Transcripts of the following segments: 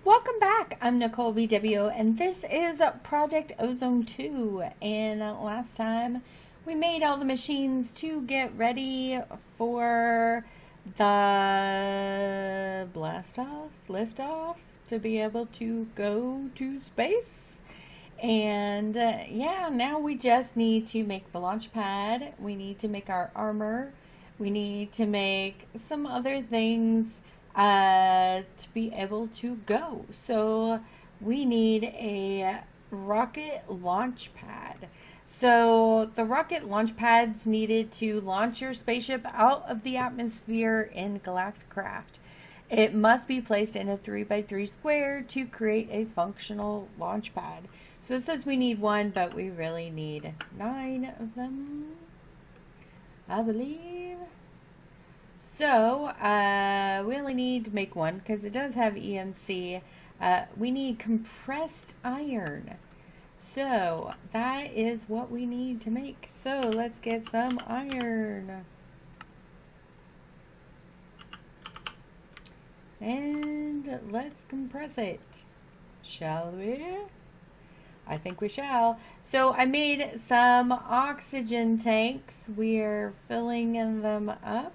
Welcome back. I'm Nicolbw, and this is Project Ozone 2. And last time we made all the machines to get ready for the blast off, lift off, to be able to go to space. And yeah, now we just need to make the launch pad. We need to make our armor. We need to make some other things to be able to go. So we need a rocket launch pad. So the rocket launch pads needed to launch your spaceship out of the atmosphere in Galacticraft. It must be placed in a 3x3 square to create a functional launch pad. So it says we need one, but we really need 9 of them, I believe. So we only need to make one because it does have EMC. We need compressed iron. So that is what we need to make. So let's get some iron. And let's compress it. Shall we? I think we shall. So I made some oxygen tanks. We're filling them up.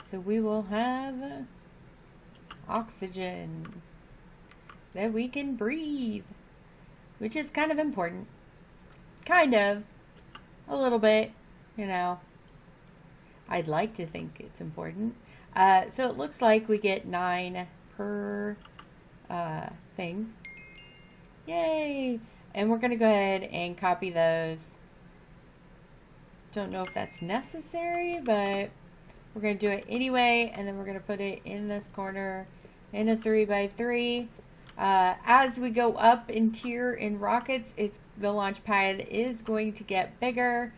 So we will have oxygen that we can breathe, which is kind of important. Kind of. A little bit, you know. I'd like to think it's important. So it looks like we get 9 per thing. Yay! And we're going to go ahead and copy those. Don't know if that's necessary, but we're going to do it anyway, and then we're going to put it in this corner in a 3x3. As we go up in tier in rockets, the launch pad is going to get bigger.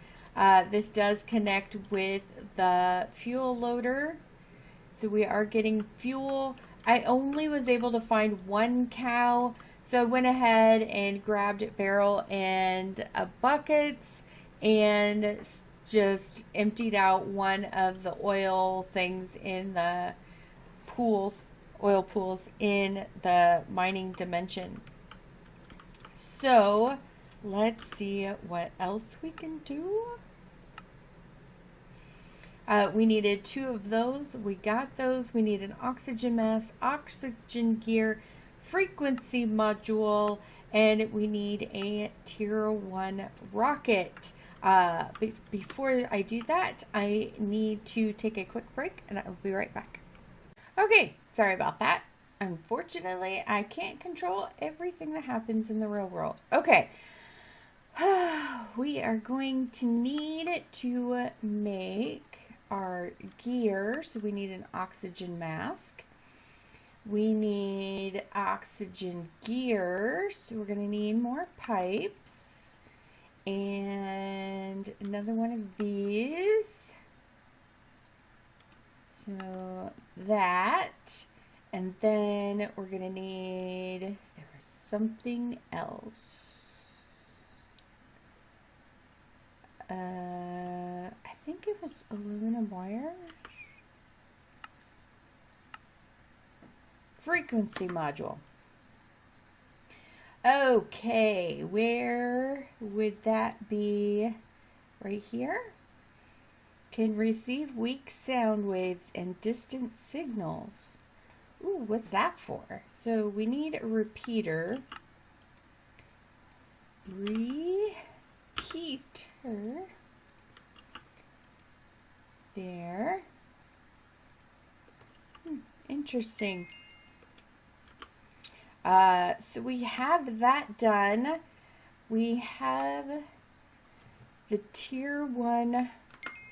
This does connect with the fuel loader. So we are getting fuel. I only was able to find 1 cow, so I went ahead and grabbed a barrel and buckets and just emptied out one of the oil things in the pools, oil pools in the mining dimension. So let's see what else we can do. We needed 2 of those. We got those. We need an oxygen mask, oxygen gear, frequency module, and we need a tier 1 rocket. Before I do that, I need to take a quick break, and I'll be right back. Okay, sorry about that. Unfortunately, I can't control everything that happens in the real world. Okay, we are going to need to make our gear. So we need an oxygen mask. We need oxygen gear. So we're going to need more pipes. And another one of these. So that. And then we're going to need, there was something else. I think it was aluminum wire. Frequency module. Okay, where would that be? Right here? Can receive weak sound waves and distant signals. Ooh, what's that for? So we need a repeater. Repeater. There. Interesting. So we have that done. We have the tier 1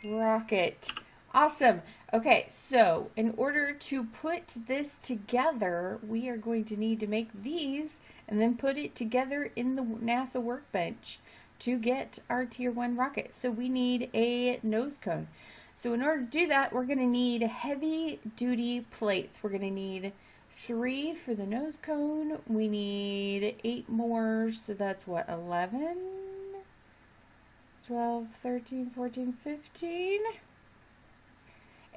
rocket. Awesome. Okay, so in order to put this together, we are going to need to make these and then put it together in the NASA workbench to get our tier 1 rocket. So we need a nose cone. So in order to do that, we're going to need heavy duty plates. We're going to need 3 for the nose cone. We need 8 more, so that's what, 11, 12, 13, 14, 15.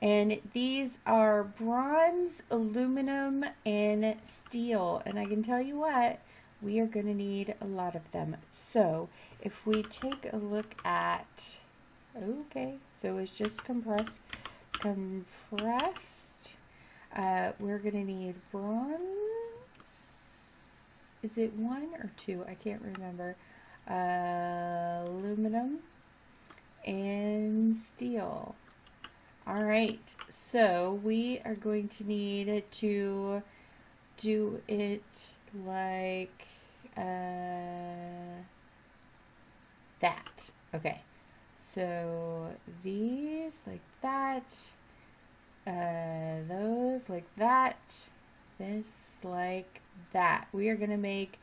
And these are bronze, aluminum, and steel. And I can tell you what, we are going to need a lot of them. So if we take a look at, okay, so it's just compressed. We're going to need bronze. Is it 1 or 2? I can't remember. Aluminum and steel. All right, so we are going to need to do it like that. Okay, so these like that, those like that, this like that. We are going to make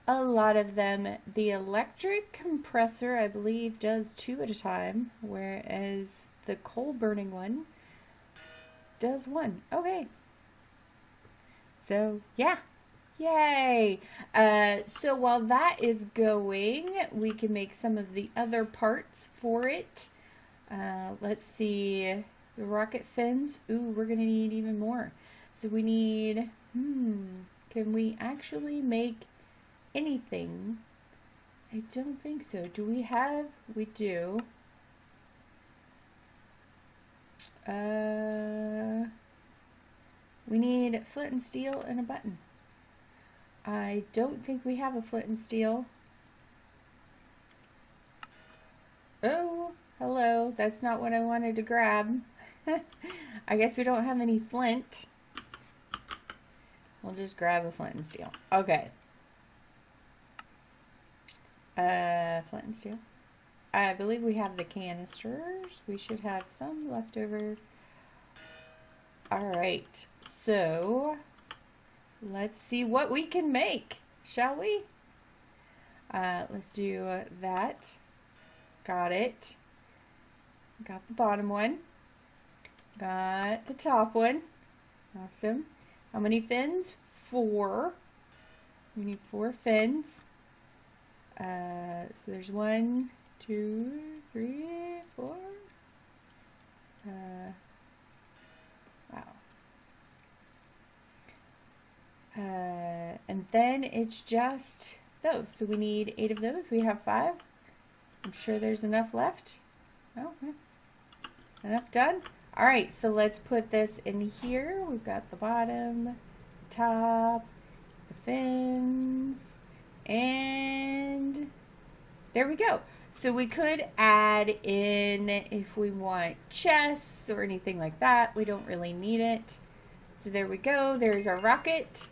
a lot of them. The electric compressor, I believe, does 2 at a time, whereas the coal burning one does 1. Okay. So, yeah. Yay! So while that is going, we can make some of the other parts for it. Let's see. The rocket fins. Ooh, we're going to need even more. So we need, can we actually make anything? I don't think so. Do we have? We do. We need flint and steel and a button. I don't think we have a flint and steel. Oh, hello. That's not what I wanted to grab. I guess we don't have any flint. We'll just grab a flint and steel. Okay. Flint and steel. I believe we have the canisters. We should have some left over. Alright, so let's see what we can make, shall we? Let's do that. Got it. Got the bottom one. Got the top one. Awesome. How many fins? 4. We need 4 fins. So there's 1, 2, 3, 4. Wow. And then it's just those. So we need 8 of those. We have 5. I'm sure there's enough left. Oh, enough done. All right, so let's put this in here. We've got the bottom, the top, the fins, and there we go. So we could add in, if we want, chests or anything like that. We don't really need it. So there we go. There's our rocket.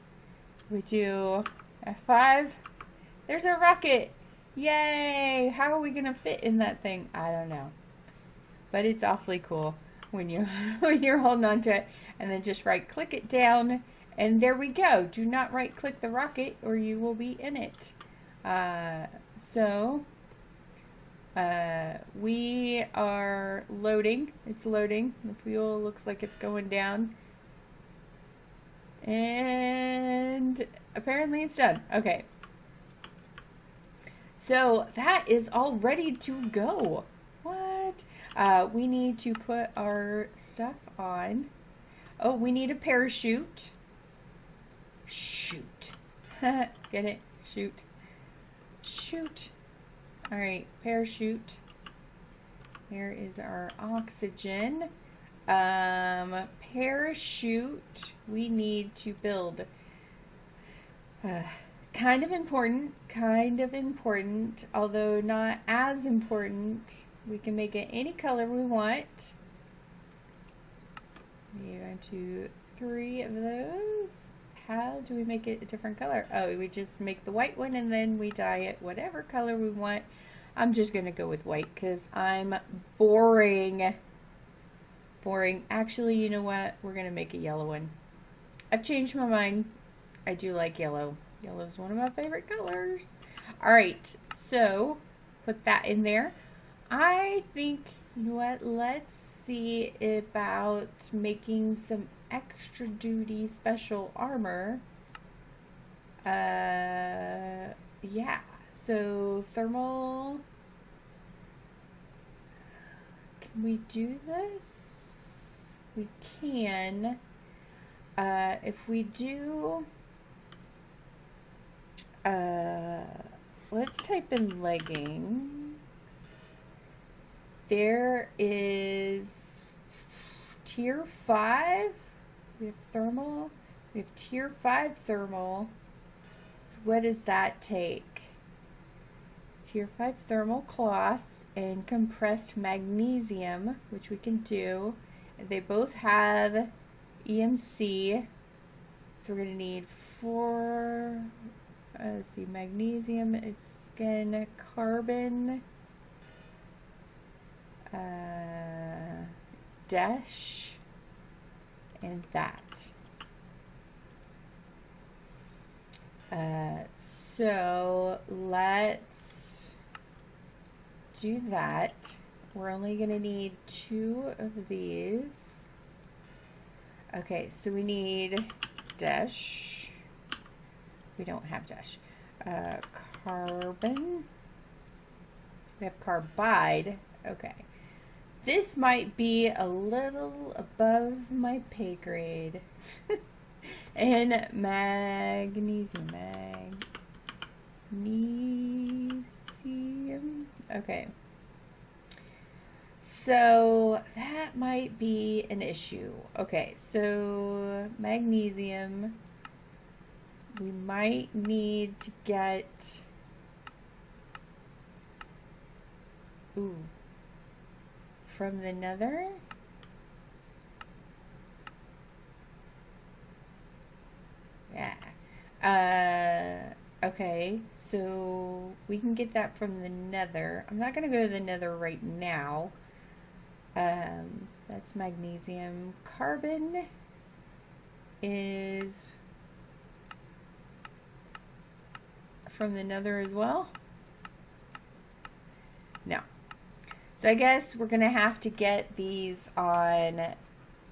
We do F5. There's our rocket. Yay! How are we going to fit in that thing? I don't know. But it's awfully cool when you're holding on to it, and then just right click it down, and there we go. Do not right click the rocket or you will be in it. We are loading. It's loading. The fuel looks like it's going down, and apparently it's done. Okay, so that is all ready to go. What? We need to put our stuff on. Oh, we need a parachute. Shoot. Get it? Shoot. Shoot. All right, parachute. There is our oxygen. Parachute we need to build. Kind of important, although not as important. We can make it any color we want. 1, 2, 3 of those. How do we make it a different color? Oh, we just make the white one and then we dye it whatever color we want. I'm just going to go with white because I'm boring. Actually, you know what? We're going to make a yellow one. I've changed my mind. I do like yellow. Yellow is one of my favorite colors. All right, so put that in there. I think, you know what, let's see about making some extra duty special armor. Yeah, so thermal. Can we do this? we can, if we do, let's type in leggings. There is tier 5. We have thermal. We have tier 5 thermal. So what does that take? Tier 5 thermal cloth and compressed magnesium, which we can do. They both have EMC. So we're going to need 4, let's see, magnesium is again carbon, dash, and that. So let's do that. We're only going to need 2 of these. Okay, so we need dash. We don't have dash. Carbon. We have carbide. Okay. This might be a little above my pay grade. And magnesium. Magnesium. Okay. So that might be an issue. Okay, so magnesium. We might need to get, from the nether. Yeah. Okay, so we can get that from the nether. I'm not going to go to the nether right now. That's magnesium. Carbon is from the nether as well? No. So I guess we're going to have to get these on,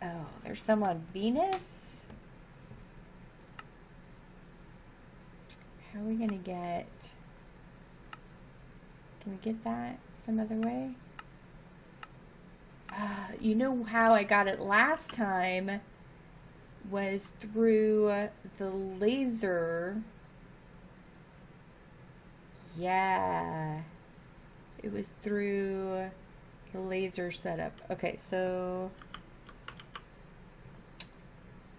oh, there's some on Venus? How are we going to get, can we get that some other way? You know how I got it last time was through the laser. Yeah, it was through the laser setup. Okay, so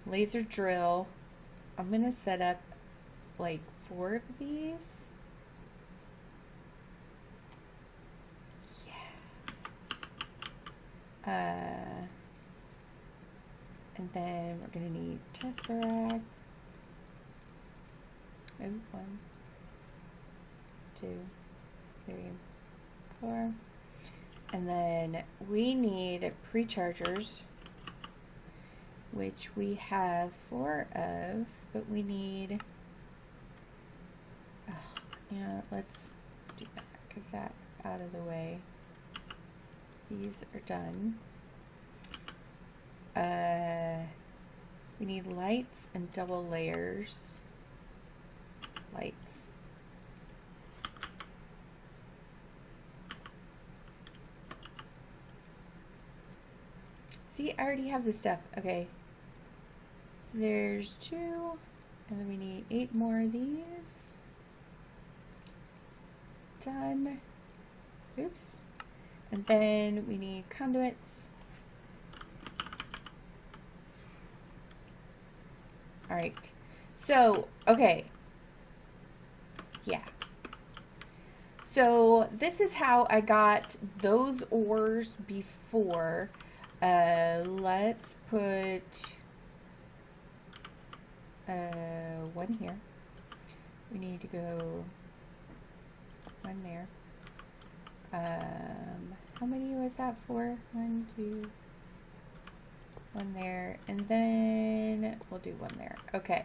laser drill. I'm gonna set up like 4 of these. And then we're gonna need tesseract. Oh, 1, 2, 3, 4. And then we need pre-chargers, which we have 4 of, but we need, yeah, let's do that, get that out of the way. These are done. We need lights and double layers. Lights. See, I already have this stuff. Okay. So there's 2, and then we need 8 more of these. Done. Oops. And then we need conduits. All right. So, okay. Yeah. So this is how I got those ores before. Let's put 1 here. We need to go 1 there. How many was that for? 1, 2, 1 there, and then we'll do 1 there. Okay.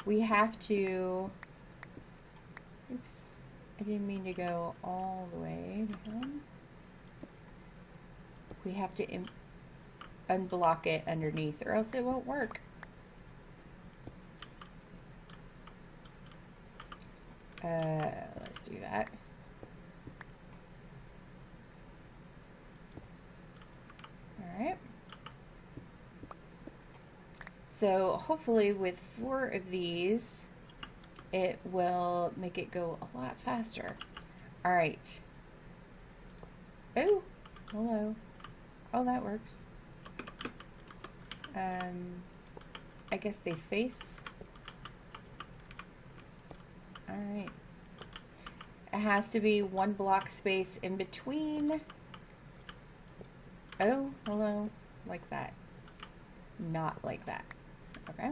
We have to, oops, I didn't mean to go all the way down. We have to unblock it underneath, or else it won't work. Let's do that. Alright. So hopefully with 4 of these, it will make it go a lot faster. Alright. Oh, hello. Oh, that works. I guess they face. Alright. It has to be 1 block space in between. Oh, hello. Like that. Not like that. Okay.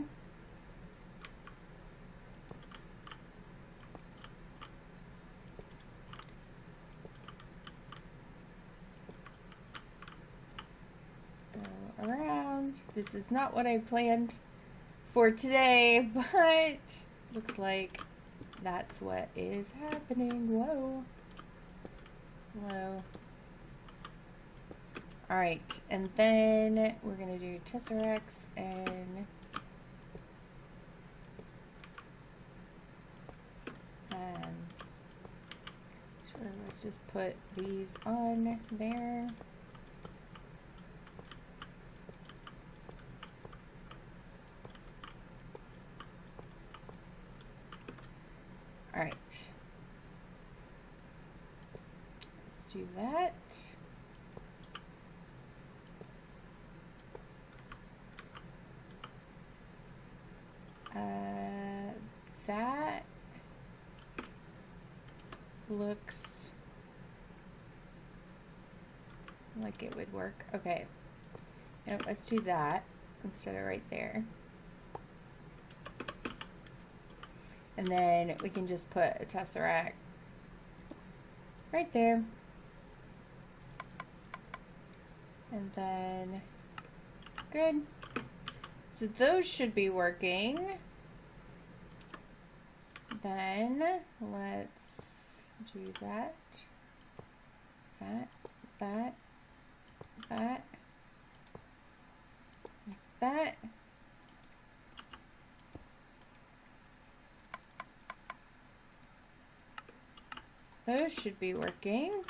Go around. This is not what I planned for today, but looks like that's what is happening. Whoa. Hello. Alright, and then we're going to do Tesseracts and actually, let's just put these on there. Alright. Let's do that. That looks like it would work. Okay. Now let's do that instead of right there. And then we can just put a Tesseract right there. And then, good. So those should be working. Then let's do that, that, like that. Those should be working.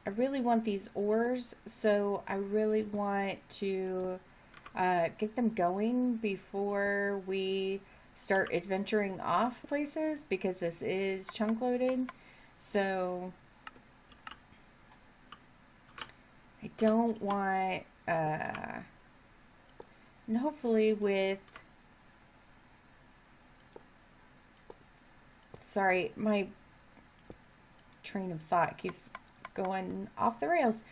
I really want these ores, so I really want to get them going before we start adventuring off places, because this is chunk loaded. So I don't want, and hopefully with, sorry, my train of thought keeps going off the rails.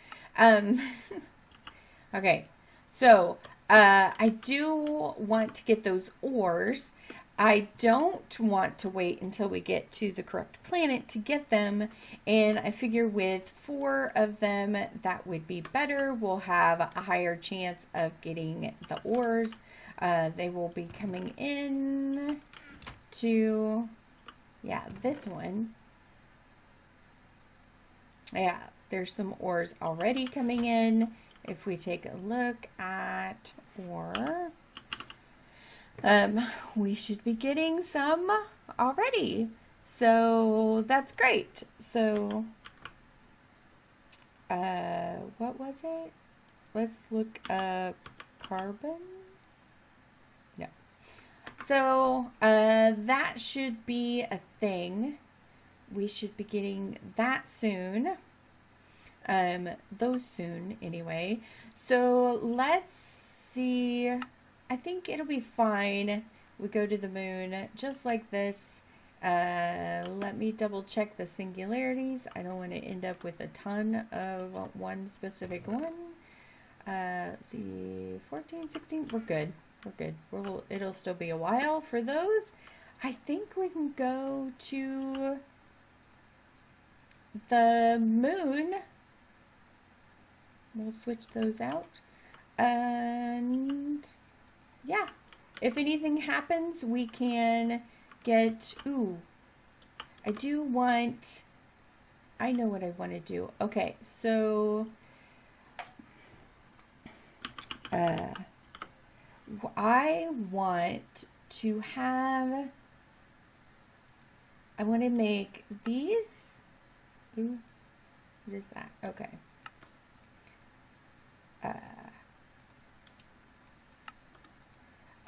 Okay, so I do want to get those ores. I don't want to wait until we get to the correct planet to get them, and I figure with 4 of them that would be better. We'll have a higher chance of getting the ores. They will be coming in to, yeah, this one. Yeah, there's some ores already coming in. If we take a look at ore, we should be getting some already. So that's great. So, what was it? Let's look up carbon. No. So, that should be a thing. We should be getting that soon. Those soon anyway. So let's see. I think it'll be fine. We go to the moon just like this. Let me double check the singularities. I don't want to end up with a ton of one specific one. Let's see, 14, 16. We're good. We're good. It'll still be a while for those. I think we can go to the moon. We'll switch those out. And yeah, if anything happens, we can get, ooh, I know what I want to do. Okay, so I want to make these. Ooh, What is that? Okay.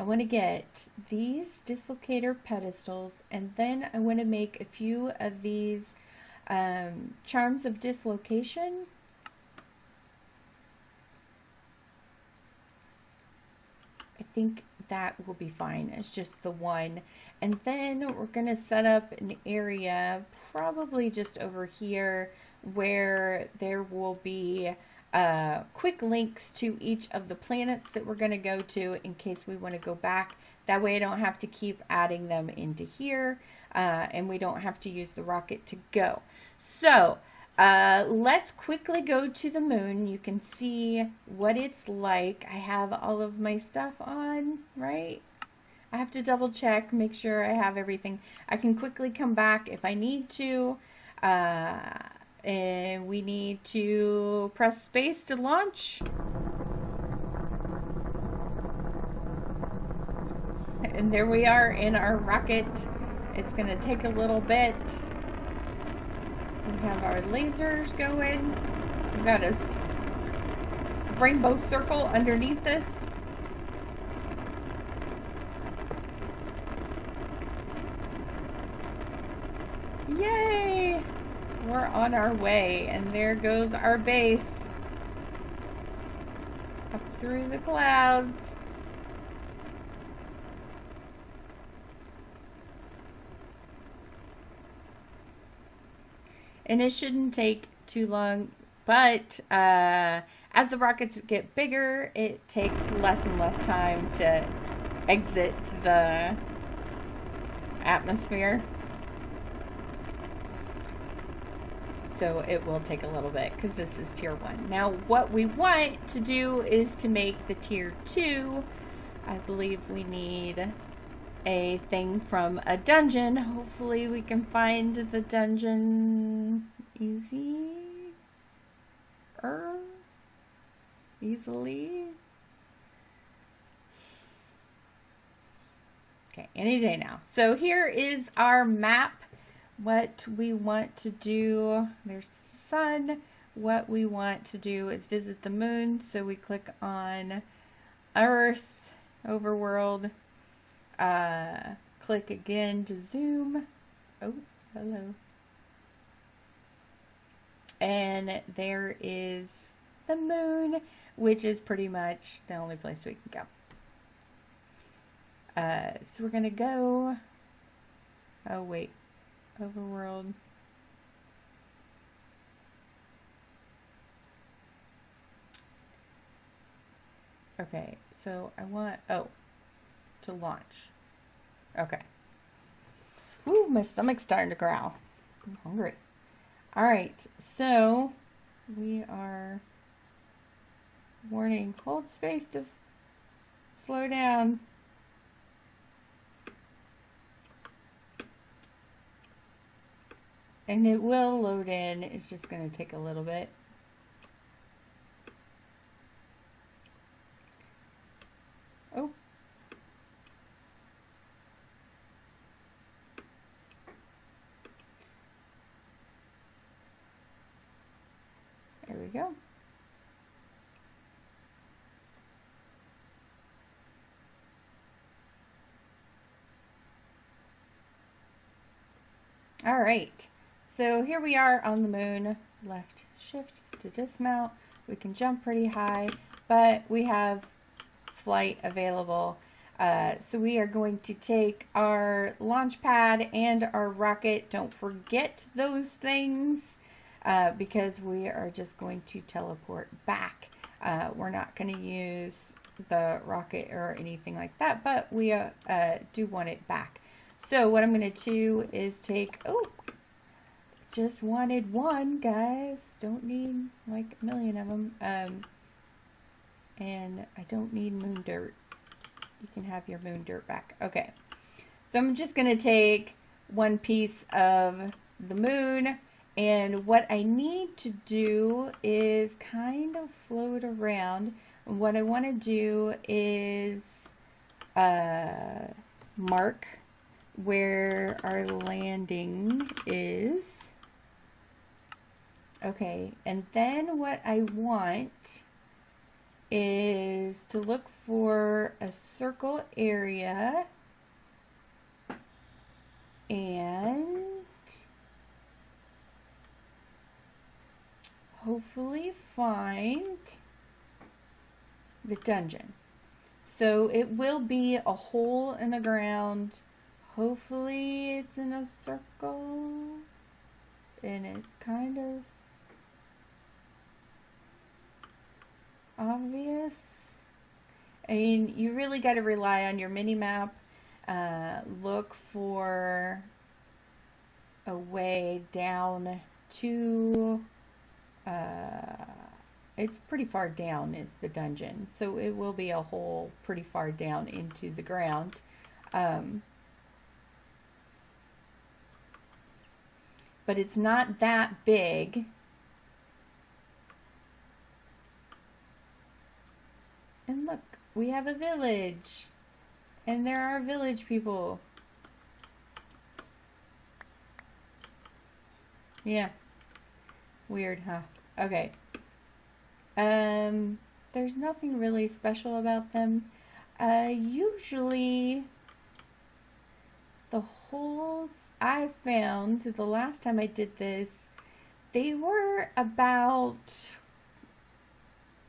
I want to get these dislocator pedestals, and then I want to make a few of these charms of dislocation. I think that will be fine. It's just the one. And then we're going to set up an area probably just over here where there will be quick links to each of the planets that we're going to go to in case we want to go back. That way I don't have to keep adding them into here, and we don't have to use the rocket to go. So let's quickly go to the moon. You can see what it's like. I have all of my stuff on, right? I have to double check, make sure I have everything. I can quickly come back if I need to. And we need to press space to launch. And there we are in our rocket. It's going to take a little bit. We have our lasers going. We've got a rainbow circle underneath us. Yay! We're on our way, and there goes our base. Up through the clouds. And it shouldn't take too long, but as the rockets get bigger, it takes less and less time to exit the atmosphere. So it will take a little bit because this is tier 1. Now what we want to do is to make the tier 2. I believe we need a thing from a dungeon. Hopefully we can find the dungeon easily. Okay, any day now. So here is our map. What we want to do, there's the sun. What we want to do is visit the moon. So we click on Earth, Overworld. Click again to zoom. Oh, hello. And there is the moon, which is pretty much the only place we can go. So we're gonna go, oh wait, Overworld. Okay, so I want, to launch. Okay. Ooh, my stomach's starting to growl. I'm hungry. All right, so we are, warning, hold space to slow down. And it will load in. It's just going to take a little bit. Oh. There we go. All right. So here we are on the moon. Left shift to dismount. We can jump pretty high, but we have flight available. So we are going to take our launch pad and our rocket. Don't forget those things because we are just going to teleport back. We're not going to use the rocket or anything like that, but we do want it back. So what I'm going to do is take, just wanted one, guys. Don't need like a million of them. And I don't need moon dirt. You can have your moon dirt back. Okay. So I'm just going to take one piece of the moon. And what I need to do is kind of float around. And what I want to do is mark where our landing is. Okay, and then what I want is to look for a circle area and hopefully find the dungeon. So it will be a hole in the ground. Hopefully it's in a circle and it's kind of obvious. I mean, you really got to rely on your mini map. Look for a way down to it's pretty far down is the dungeon, so it will be a hole pretty far down into the ground. But it's not that big. And look, we have a village. And there are village people. Yeah. Weird, huh? Okay. There's nothing really special about them. Usually the holes I found the last time I did this, they were about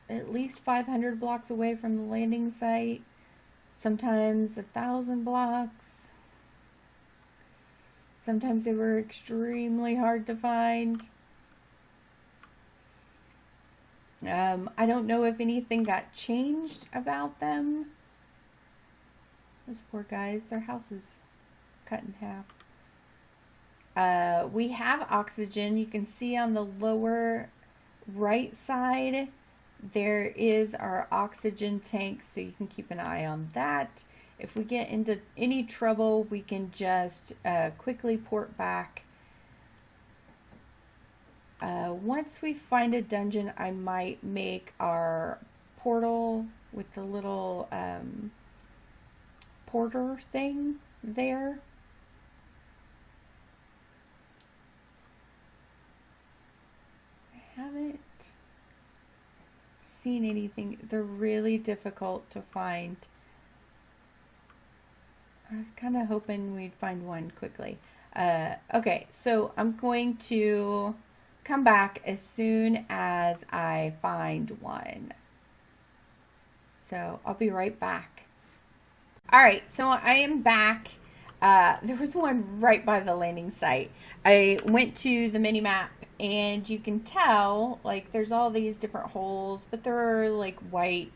at least 500 blocks away from the landing site. Sometimes 1,000 blocks. Sometimes they were extremely hard to find. I don't know if anything got changed about them. Those poor guys, their house is cut in half. We have oxygen. You can see on the lower right side, there is our oxygen tank, so you can keep an eye on that. If we get into any trouble, we can just quickly port back. Once we find a dungeon, I might make our portal with the little porter thing there. I haven't seen anything. They're really difficult to find. I was kind of hoping we'd find one quickly. Okay, so I'm going to come back as soon as I find one. So I'll be right back. All right, so I am back. There was one right by the landing site. I went to the mini map and you can tell, like, there's all these different holes, but they're like white,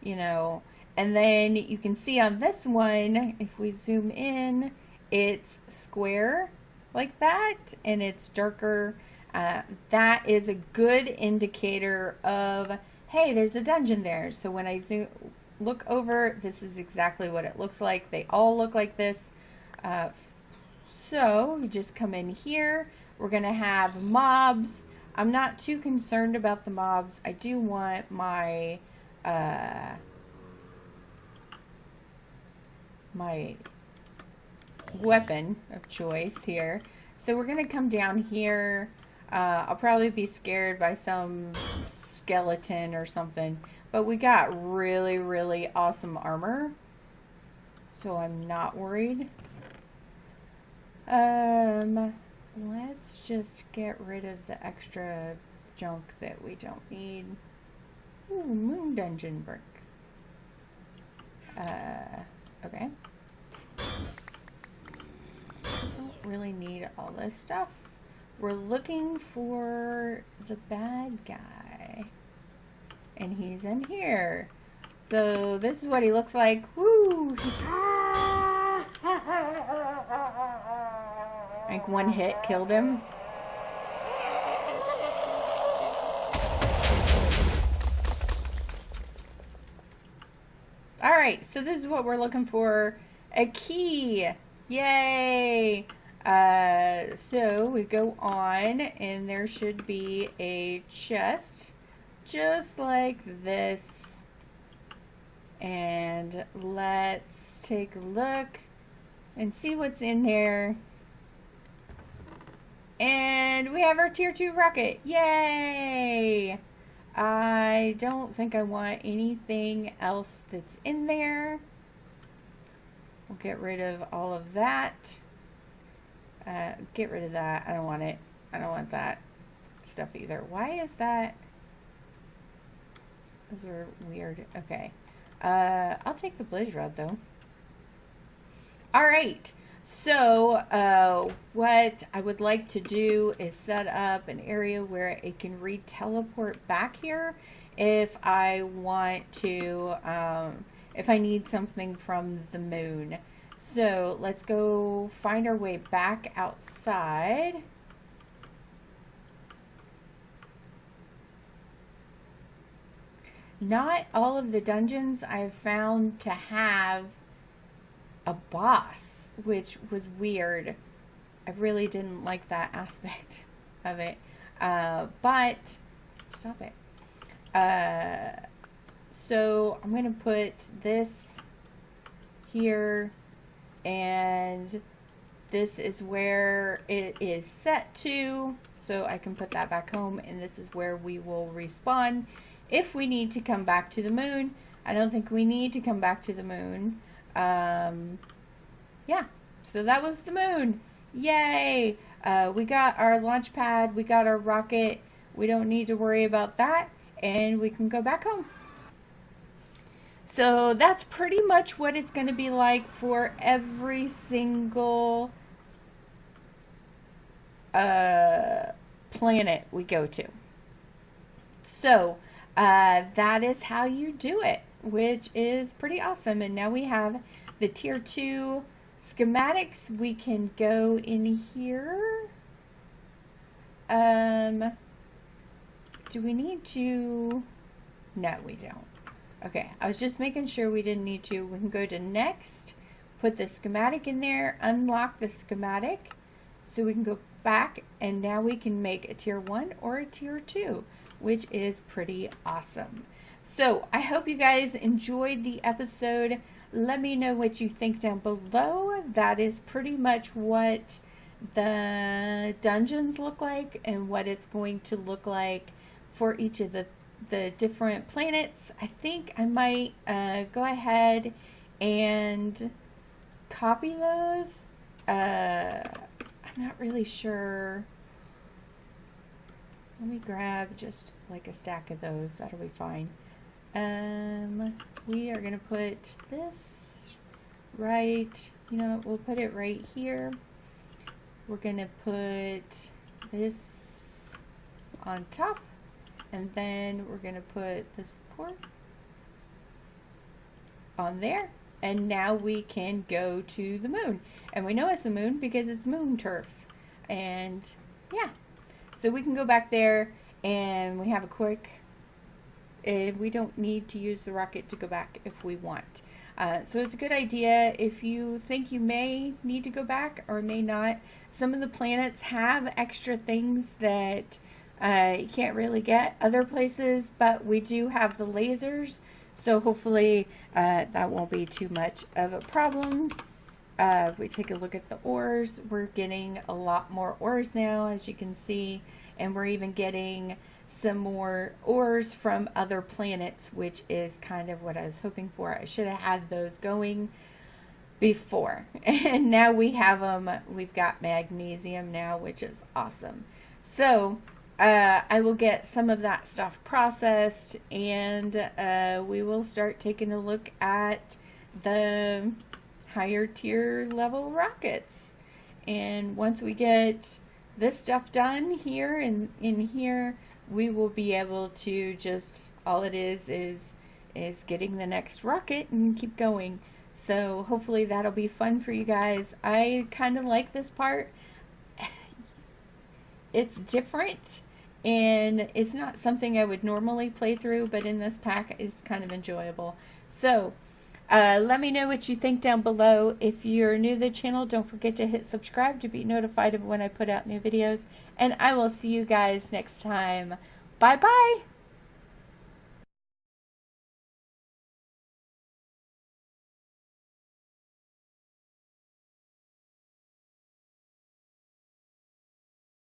you know. And then you can see on this one, if we zoom in, it's square like that, and it's darker. That is a good indicator of, hey, there's a dungeon there. So when I look over, this is exactly what it looks like. They all look like this. So you just come in here. We're going to have mobs. I'm not too concerned about the mobs. I do want my my weapon of choice here. So we're going to come down here. I'll probably be scared by some skeleton or something. But we got really, really awesome armor. So I'm not worried. Let's just get rid of the extra junk that we don't need. Ooh, moon dungeon brick. Okay. I don't really need all this stuff. We're looking for the bad guy. And he's in here. So this is what he looks like. Woo! Like one hit killed him. Alright, so this is what we're looking for. A key! Yay! So we go on and there should be a chest just like this. And let's take a look and see what's in there. And we have our tier 2 rocket. Yay! I don't think I want anything else that's in there. We'll get rid of all of that. Get rid of that. I don't want it. I don't want that stuff either. Why is that? Those are weird. Okay. I'll take the blaze rod though. All right. So what I would like to do is set up an area where it can re-teleport back here if I want to, if I need something from the moon. So let's go find our way back outside. Not all of the dungeons I've found to have a boss, which was weird. I really didn't like that aspect of it. But stop it. So I'm going to put this here, and this is where it is set to, so I can put that back home, and this is where we will respawn if we need to come back to the moon. I don't think we need to come back to the moon. Yeah, so that was the moon. Yay! We got our launch pad, we got our rocket, we don't need to worry about that, and we can go back home. So that's pretty much what it's going to be like for every single planet we go to. So that is how you do it, which is pretty awesome. And now we have the tier 2 schematics. We can go in here. Do we need to? No, we don't. Okay, I was just making sure we didn't need to. We can go to next, put the schematic in there, unlock the schematic, so we can go back, and now we can make a tier 1 or a tier 2, which is pretty awesome. So I hope you guys enjoyed the episode. Let me know what you think down below. That is pretty much what the dungeons look like and what it's going to look like for each of the different planets. I think I might go ahead and copy those. I'm not really sure. Let me grab just like a stack of those. That'll be fine. We are going to put this right, we'll put it right here. We're going to put this on top. And then we're going to put this port on there. And now we can go to the moon. And we know it's the moon because it's moon turf. And yeah. So we can go back there and we have a quick... we don't need to use the rocket to go back if we want. So it's a good idea if you think you may need to go back or may not. Some of the planets have extra things that... you can't really get other places, but we do have the lasers, so hopefully that won't be too much of a problem. If we take a look at the ores, we're getting a lot more ores now, as you can see, and we're even getting some more ores from other planets, which is kind of what I was hoping for. I should have had those going before, and now we have them. We've got magnesium now, which is awesome. So I will get some of that stuff processed, and we will start taking a look at the higher tier level rockets. And once we get this stuff done here and in here, we will be able to just, all it is getting the next rocket and keep going. So hopefully that'll be fun for you guys. I kind of like this part. It's different, and it's not something I would normally play through, but in this pack it's kind of enjoyable. So let me know what you think down below. If you're new to the channel, don't forget to hit subscribe to be notified of when I put out new videos, and I will see you guys next time. Bye bye.